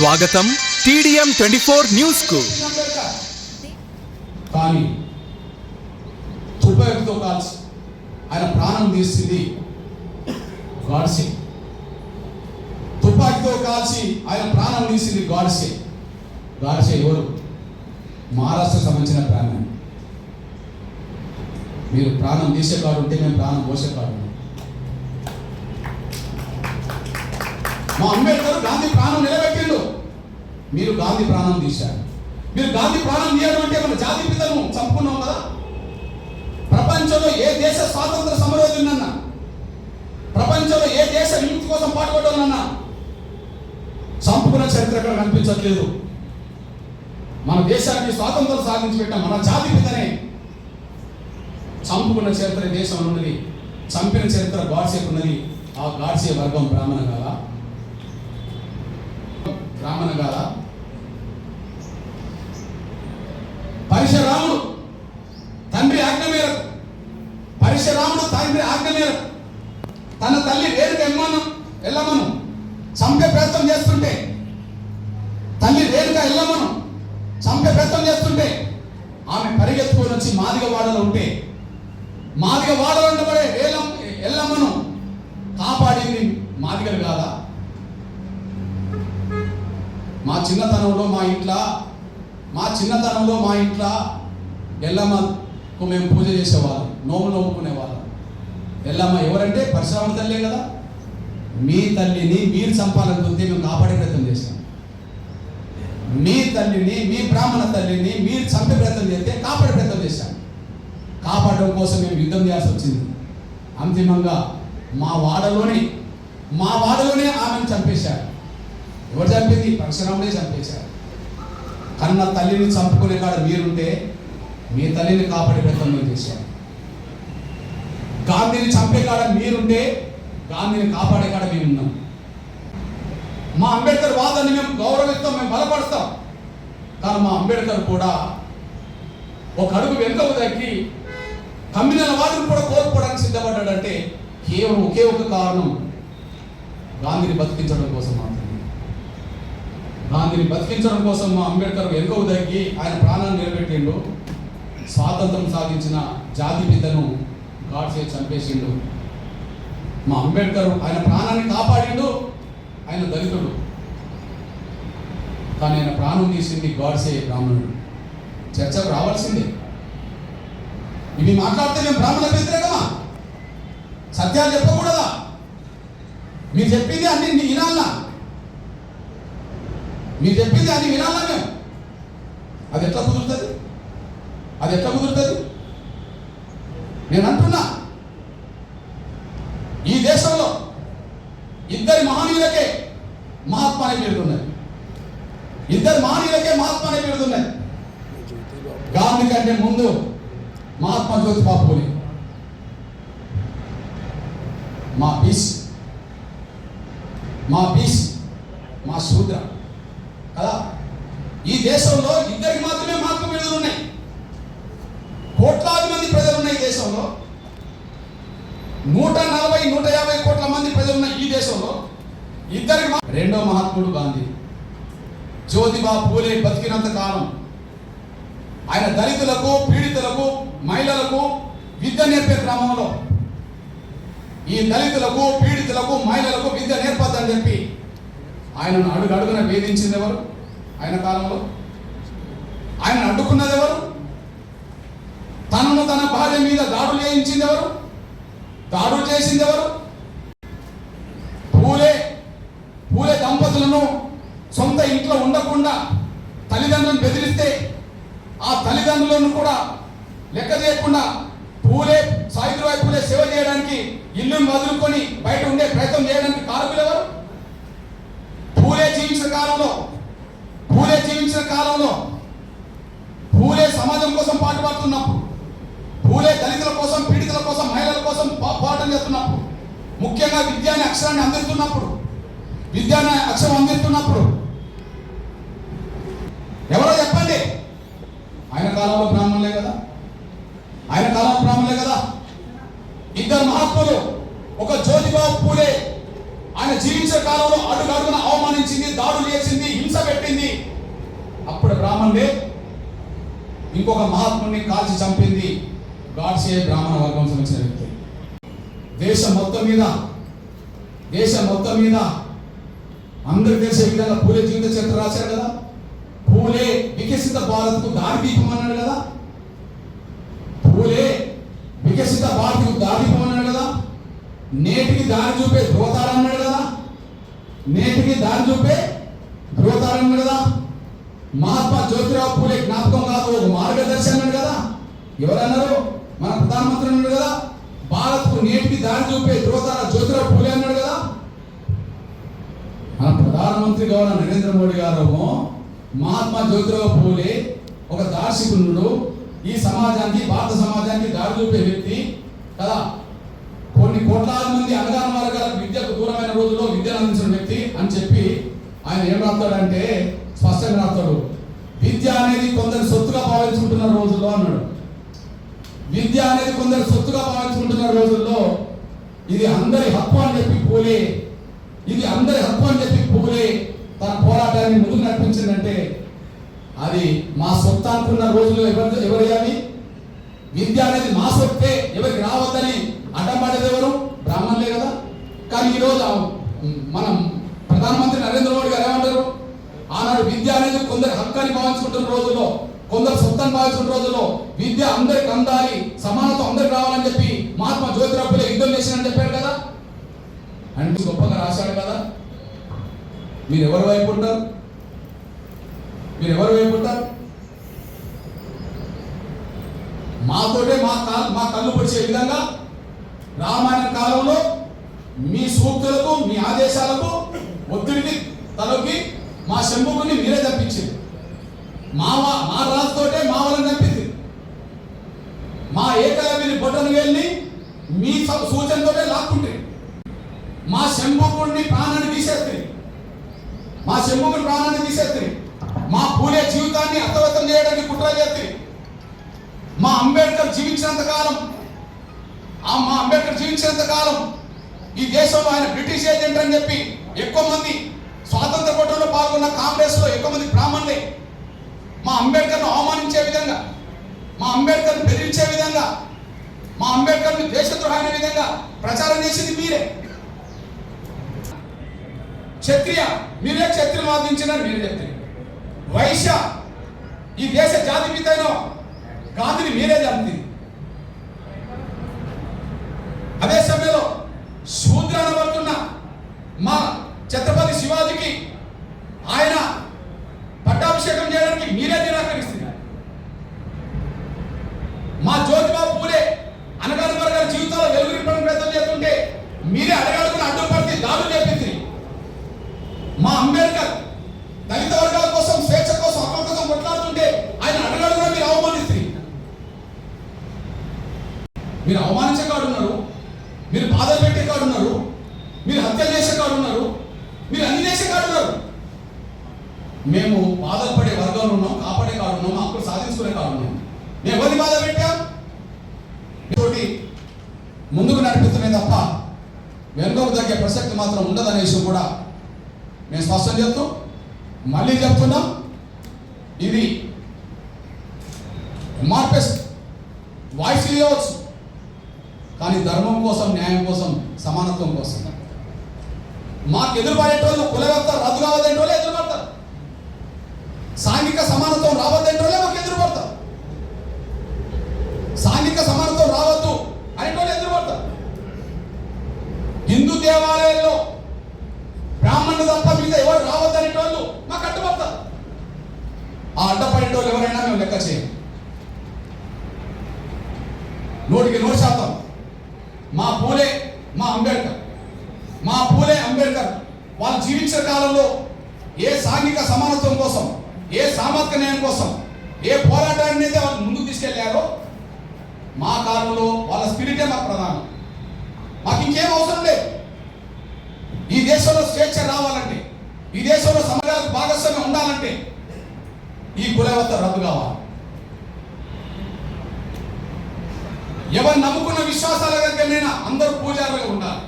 స్వాగతం TDM 24 news కు. కానీ తుపాకీతో కాల్చి ఆయన ప్రాణం తీసింది గాడ్సే. తుపాకీతో కాల్చి ఆయన ప్రాణం తీసింది గాడ్సే. గాడ్సే ఎవరు? మహారాష్ట్రకు సంబంధించిన ప్రాణం. మీరు ప్రాణం తీసే కాడు ఉంటే మేము ప్రాణం పోసే కాడు. మా అంబేద్కర్ గాంధీ ప్రాణం నిలబెట్టిండు, మీరు గాంధీ ప్రాణం తీశారు. మీరు గాంధీ ప్రాణం తీయడం అంటే మన జాతి పితను చంపుకున్నాం కదా. ప్రపంచంలో ఏ దేశ స్వాతంత్ర సమరయోధులన్నా, ప్రపంచంలో ఏ దేశ విముక్తి కోసం పాటుపడ్డానన్నా చంపుకున్న చరిత్ర ఎక్కడ కనిపించట్లేదు. మన దేశానికి స్వాతంత్రం సాధించి పెట్టిన మన జాతి పితనే చంపుకున్న చరిత్ర దేశంలో ఉన్నది. చంపిన చరిత్ర గాడ్సేకు ఉన్నది. ఆ గాడ్సే వర్గం బ్రాహ్మణ కాదా? బ్రాహ్మణ కాదా? పరశురాముడు తండ్రి ఆజ్ఞ మేరకు, పరశురాముడు తండ్రి ఆజ్ఞ మేరకు తన తల్లి రేణుక ఎల్లమ్మను చంపే ప్రయత్నం చేస్తుంటే, తల్లి రేణుక ఎల్లమ్మను చంపే ప్రయత్నం చేస్తుంటే ఆమె పరిగెత్తుకొని వచ్చి మాదిగవాడలో ఉంటే, మాదిగవాడలో ఉండబడే ఎల్లమ్మను కాపాడింది మాదిగలు కాదా? మా చిన్నతనంలో మా ఇంట్లో ఎల్లమ్మకు మేము పూజ చేసేవాళ్ళం, నోములు నోముకునేవాళ్ళం. ఎల్లమ్మ ఎవరంటే పరశురాముడి తల్లే కదా. మీ తల్లిని మీరు చంపాలని చూస్తే మేము కాపాడే ప్రయత్నం చేశాం. మీ తల్లిని, మీ బ్రాహ్మణ తల్లిని మీరు చంపే ప్రయత్నం చేస్తే కాపాడే ప్రయత్నం చేశాం. కాపాడడం కోసం మేము యుద్ధం చేయాల్సి వచ్చింది. అంతిమంగా మా వాడలోనే ఆమెను చంపేశారు. ఎవరు చంపింది? పరశురాముడే చంపేశారు. కన్న తల్లిని చంపుకునే కాడ మీరుంటే మీ తల్లిని కాపాడే ప్రయత్నం చేశారు. గాంధీని చంపే కాడ మీరుంటే గాంధీని కాపాడే కాడ మేము ఉన్నాం. మా అంబేద్కర్ వాదాన్ని మేము గౌరవిస్తాం, మేము బలపరుస్తాం. కానీ మా అంబేద్కర్ కూడా ఒక అడుగు వెనుకకు తగ్గి కమ్యూనల్ వాదిని కూడా కోల్పోవడానికి సిద్ధపడ్డాడంటే కేవలం ఒకే ఒక కారణం, గాంధీని బతికించడం కోసం మాత్రమే. గాంధీని బతికించడం కోసం మా అంబేద్కర్ వెనుకకు తగ్గి ఆయన ప్రాణాన్ని నిలబెట్టిండు. స్వాతంత్రం సాధించిన జాతి పితను గాడ్సే చంపేసిండు. మా అంబేద్కర్ ఆయన ప్రాణాన్ని కాపాడిండు. ఆయన దళితుడు, కానీ ఆయన ప్రాణం తీసింది గాడ్సే బ్రాహ్మణుడు. చర్చకు రావాల్సిందే. ఇవి మాట్లాడితే మేము బ్రాహ్మణులకు వ్యతిరేకమా? సత్యాలు చెప్పకూడదా? మీరు చెప్పింది అన్ని వినాలనా? మీరు చెప్పింది అన్ని వినాలనా? మేము అది ఎట్లా కుదురుతుంది? నేను అంటున్నా, ఈ దేశంలో ఇద్దరి మహనీయులకే మహాత్మా అనే పేరుతున్నాయి. గాంధీ కంటే ముందు మహాత్మా జ్యోతిబా పూలే, మా బీసీ, మా శూద్ర కదా. ఈ దేశంలో ఇద్దరికి మాత్రమే మహాత్మా బిరుదులు ఉన్నాయి. కోట్లాది మంది ప్రజలు ఉన్నాయి ఈ దేశంలో. 140-150 కోట్ల మంది ప్రజలు ఉన్నాయి ఈ దేశంలో. ఇద్దరికి రెండో మహాత్ముడు గాంధీ. జ్యోతిబా పూలే బతికినంత కాలం ఆయన దళితులకు, పీడితులకు, మహిళలకు విద్య నేర్పే క్రమంలో ఈ దళితులకు, పీడితులకు, మహిళలకు విద్య నేర్పద్దని చెప్పి ఆయనను అడుగడుగున వేధించింది ఎవరు? ఆయన కాలంలో ఆయనను అడ్డుకున్నది ఎవరు? తనను తన భార్య మీద దాడులు చేయించింది ఎవరు? దాడులు చేసింది ఎవరు? పూలే దంపతులను సొంత ఇంట్లో ఉండకుండా తల్లిదండ్రులను బెదిరిస్తే ఆ తల్లిదండ్రులను కూడా లెక్క చేయకుండా సావిత్రిబాయి పూలే సేవ చేయడానికి ఇల్లును వదులుకొని బయట ఉండే ప్రయత్నం చేయడానికి కారకులు ఎవరు? పూలే జీవించిన కాలంలో పూలే సమాజం కోసం పాటుపడుతున్నప్పుడు, పూలే దళితుల కోసం, పీడితుల కోసం, మహిళల కోసం పోరాటం చేస్తున్నప్పుడు, ముఖ్యంగా విద్యాన్ని అక్షరం అందిస్తున్నప్పుడు ఎవరో చెప్పండి, ఆయన కాలంలో బ్రాహ్మణులే కదా. ఇద్దరు మహాత్ములు, ఒక జ్యోతిబా పూలే ఆయన జీవించే కాలంలో అడుగడుగున అవమానించింది, దాడులు చేసింది, హింస అప్పుడు బ్రాహ్మణుడే ఇంకొక మహాత్ముడిని కాల్చి చంపింది గాడ్సే బ్రాహ్మణ వర్గం సంబంధించిన వ్యక్తి. దేశం మొత్తం మీద అందరికి తెలిసే విధంగా పూలే జీవిత చరిత్ర రాశారు కదా. పూలే వికసిత భారత్కు దారిదీపం అన్నాడు కదా. పూలే వికసిత భారత్కు దారిదీపం అన్నాడు కదా. నేటికి దారి చూపే ధ్రువతార అన్నాడు కదా. మహాత్మా జ్యోతిరావు పూలే జ్ఞాపకం కాదు, ఒక మార్గదర్శి అన్నాడు కదా. ఎవరన్నారు? మన ప్రధానమంత్రి అన్నాడు కదా. భారత్కు నేటికి దారి చూపే ధ్రువతార జ్యోతిరావు పూలే అన్నాడు కదా. మన ప్రధానమంత్రి గౌరవ నరేంద్ర మోడీ గారు మహాత్మా జ్యోతిరావు పూలే ఒక దార్శనికుడు, ఈ సమాజానికి, భారత సమాజానికి దారి చూపే వ్యక్తి కదా. కొన్ని కోట్లాది మంది అనగాన వర్గాలకు విద్యకు దూరమైన రోజుల్లో విద్యను అందించిన వ్యక్తి అని చెప్పి ఆయన ఏం రాస్తాడంటే స్పష్టంగా రాస్తాడు, విద్య అనేది కొందరు సొత్తుగా భావించుకుంటున్న రోజుల్లో అన్నాడు. విద్య అనేది కొందరు సొత్తుగా భావించుకుంటున్న రోజుల్లో ఇది అందరి హక్కు అని చెప్పి పూలే తన పోరాటాన్ని ముందుకు నడిపించిందంటే అది మా సొత్తు అనుకున్న రోజుల్లో ఎవరయ్యాలి? విద్య అనేది మా సొత్తే, ఎవరికి రావద్దని అడ్డంపడేది ఎవరు? బ్రాహ్మణులే కదా. కానీ ఈరోజు మనం ప్రధానమంత్రి నరేంద్ర మోడీ గారు ఏమంటారు? ఆనాడు విద్య అనేది కొందరు హక్కాన్ని భావించుకుంటున్న రోజుల్లో, కొందరు సొంతాన్ని భావించుకున్న రోజుల్లో విద్య అందరికి అందాలి, సమానత్వం అందరికి రావాలని చెప్పి మహాత్మా జ్యోతిరావు పూలే యుద్ధం చేసినని చెప్పారు కదా. అంటే గొప్పగా రాశాడు కదా. మీరు ఎవరి వైపు ఉంటారు? మాతోటే మా కళ్ళు పొడిచే విధంగా రామాయణ కాలంలో మీ సూక్తులకు, మీ ఆదేశాలకు ఒత్తిడికి తలొగ్గి మా శంభుకుని మీరే తప్పించింది. మా రాజుతోటే మా వాళ్ళని తప్పింది. మా ఏకలవ్యుని బొట్టను వెళ్ళి మీ సూచనతోటే లాక్కుంటే మా శంభుకుడిని ప్రాణాన్ని తీసేస్తుంది. మా పూలే జీవితాన్ని అర్థవంతం చేయడానికి కుట్ర చేస్తుంది. మా అంబేద్కర్ జీవించినంత కాలం ఈ దేశంలో ఆయన బ్రిటిష్ ఏజెంట్ అని చెప్పి ఎక్కువ మంది స్వాతంత్ర పోరాటంలో పాల్గొన్న కాంగ్రెస్ లో ఎక్కువ మంది బ్రాహ్మణులే మా అంబేద్కర్ను అవమానించే విధంగా, మా అంబేద్కర్ను బెదిరించే విధంగా, మా అంబేద్కర్ని దేశద్రోహమైన విధంగా ప్రచారం చేసింది మీరే. క్షత్రియ మీరే క్షత్రియులు వాదించినారు, మీరే చెప్తారు. వైశ్య ఈ దేశ జాతిపిత అయిన గాంధీని మీరే చంపింది. అదే సమయంలో శూద్ర అనబడుతున్న మా ఛత్రపతి శివాజీకి ఆయన పట్టాభిషేకం చేయడానికి మీరే నిరాకరిస్తున్నారు. మా జ్యోతిబా పూలే అనగాన వర్గాల జీవితాల్లో వెలుగు నింపడం ప్రయత్నం చేస్తుంటే మీరే అడగడుగున అడ్డుపడితే దాడులు చేపింది. మా అంబేద్కర్ దళిత వర్గాల కోసం, స్వేచ్ఛ కోసం, హక్కుల కోసం కొట్లాడుతుంటే ఆయన అడగడుగున మీరు అవమానిస్తుంది. మీరు అవమానించే కాడున్నారు, మీరు బాధలు పెట్టే కాడున్నారు, మీరు హత్యలు చేసే కాడున్నారు, మీరు అన్ని చేసే కాడున్నారు. మేము బాధలు పడే వర్గాలు ఉన్నాం, కాపాడే కాడున్నాం, హక్కులు సాధించుకునే కాడున్నాం. మేము ఎవరిని బాధ పెట్టాం? తోటి ముందుకు నడిపిస్తున్నాయి తప్ప వెనుకకు తగ్గే ప్రసక్తి మాత్రం ఉండదనే విషయం కూడా మేము స్పష్టం చేస్తూ మళ్ళీ చెప్తున్నాం. ఇది ఎంఆర్పిఎస్ వాయిస్ ఇవ్వచ్చు, కానీ ధర్మం కోసం, న్యాయం కోసం, సమానత్వం కోసం. మాకు ఎదురుపడేటోళ్ళు కుల వ్యవస్థ రద్దు కావద్దంటోళ్ళే ఎదురుపడతారు. సాంఘిక సమానత్వం రావద్దంటోళ్ళే మాకు ఎదురుపడతారు. సాంఘిక సమానత్వం రావద్దు అనేటోళ్ళు ఎదురుపడతారు. హిందూ దేవాలయాల్లో బ్రాహ్మణులు తప్ప మీద ఎవరు రావద్దు అనేటోళ్ళు మాకు అడ్డుపడతారు. ఆ అడ్డపడేటోళ్ళు ఎవరైనా మేము లెక్క చేయం. 100% మా పూలే అంబేద్కర్ వాళ్ళు జీవించిన కాలంలో ఏ సాంఘిక సమానత్వం కోసం, ఏ సామాజిక న్యాయం కోసం, ఏ పోరాటాన్ని అయితే వాళ్ళు ముందుకు తీసుకెళ్లారో మా కాలంలో వాళ్ళ స్పిరిటే మాకు ప్రధానం. మాకు ఇంకేం అవసరం లేదు. ఈ దేశంలో స్వేచ్ఛ రావాలంటే, ఈ దేశంలో సమాజాలకు భాగస్వామ్యం ఉండాలంటే ఈ కుల వ్యవస్థ రద్దు కావాలి. ఎవరు నమ్ముకున్న విశ్వాసాల దగ్గరనైనా అందరూ పూజారులుగా ఉండాలి.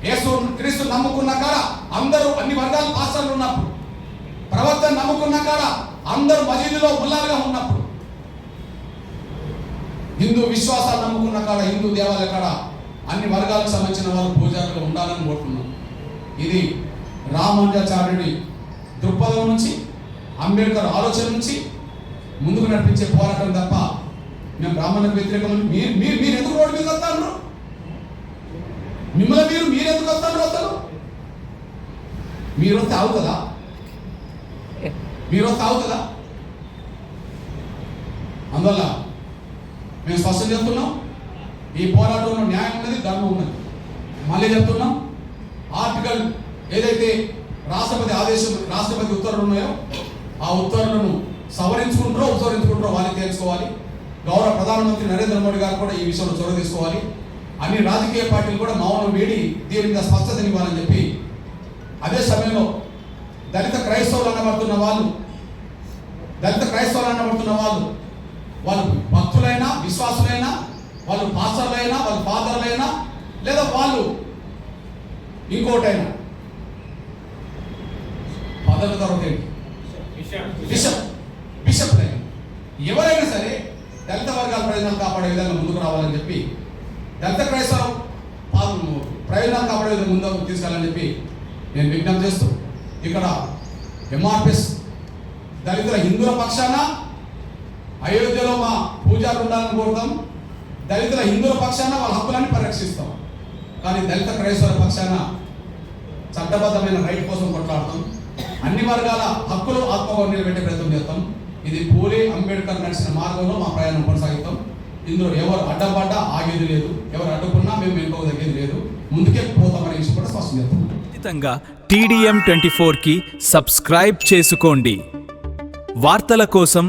యేసు క్రీస్తు నమ్ముకున్న కాడ అందరూ అన్ని వర్గాల పాస్టర్లు ఉన్నప్పుడు, ప్రవర్తన నమ్ముకున్న కాడ అందరూ మసీదులో ముల్లాలుగా ఉన్నప్పుడు, హిందూ విశ్వాసాలు నమ్ముకున్న కాడ, హిందూ దేవాలయ కాడ అన్ని వర్గాలకు సంబంధించిన వాళ్ళు పూజారులు ఉండాలని కోరుతున్నాం. ఇది రామానుజాచార్యుడి దృక్పథం నుంచి, అంబేద్కర్ ఆలోచన నుంచి ముందుకు నడిపించే పోరాటం తప్ప మేము బ్రాహ్మణులకు వ్యతిరేకమని మీరు ఎందుకు రోడ్డు మీద వస్తాను? మిమ్మల్ని మీరు ఎందుకు వస్తాను? అసలు మీరు వస్తే అవుతుందా? మీరు వస్తే అవుతుందా? అందువల్ల మేము స్పష్టం చెప్తున్నాం, ఈ పోరాటంలో న్యాయం ఉన్నది, ధర్మం ఉన్నది. మళ్ళీ చెప్తున్నాం, ఆర్టికల్ ఏదైతే రాష్ట్రపతి ఉత్తర్వులు ఉన్నాయో ఆ ఉత్తర్వులను ఉత్తరించుకుంటారో వాళ్ళు తెలుసుకోవాలి. గౌరవ ప్రధానమంత్రి నరేంద్ర మోడీ గారు కూడా ఈ విషయంలో చొరవ తీసుకోవాలి. అన్ని రాజకీయ పార్టీలు కూడా మౌనం వీడి దీని మీద స్పష్టతనివ్వాలని చెప్పి, అదే సమయంలో దళిత క్రైస్తవులు అనబడుతున్న వాళ్ళు భక్తులైనా, విశ్వాసులైనా, వాళ్ళు పాస్టర్లైనా, వాళ్ళు ఫాదర్లైనా, లేదా వాళ్ళు ఇంకోటైనా పదవి తర్వాత బిషప్లైనా, ఎవరైనా సరే దళిత వర్గాల ప్రయోజనాలు కాపాడే విధంగా ముందుకు రావాలని చెప్పి, దళిత క్రైస్తవ ప్రయోజనాలు కాపాడే విధంగా ముందుకు తీసుకెళ్ళాలని చెప్పి నేను విజ్ఞప్తి చేస్తూ, ఇక్కడ ఎంఆర్పిఎస్ దళితుల హిందువుల పక్షాన అయోధ్యలో మా పూజారులు ఉండాలని కోరుతాం. దళితుల హిందువుల పక్షాన వాళ్ళ హక్కులన్నీ పరిరక్షిస్తాం. కానీ దళిత క్రైస్తవుల పక్షాన చట్టబద్ధమైన రైట్ కోసం కొట్లాడతాం. అన్ని వర్గాల హక్కులు ఆత్మగౌరవం నిలబెట్టే ప్రయత్నం చేస్తాం. ఇది పూలే అంబేద్కర్ నడిచిన మార్గంలో మా ప్రయాణం కొనసాగిస్తాం. ఇందులో ఎవరు అడ్డపడ్డా ఆగేది లేదు, ఎవరు అడ్డుకున్నా మేము వెనుక తగ్గేది లేదు, ముందుకే పోతామనే విషయం కూడా స్పష్టం చేస్తాం. ఖచ్చితంగా TDM 24కి సబ్స్క్రైబ్ చేసుకోండి. వార్తల కోసం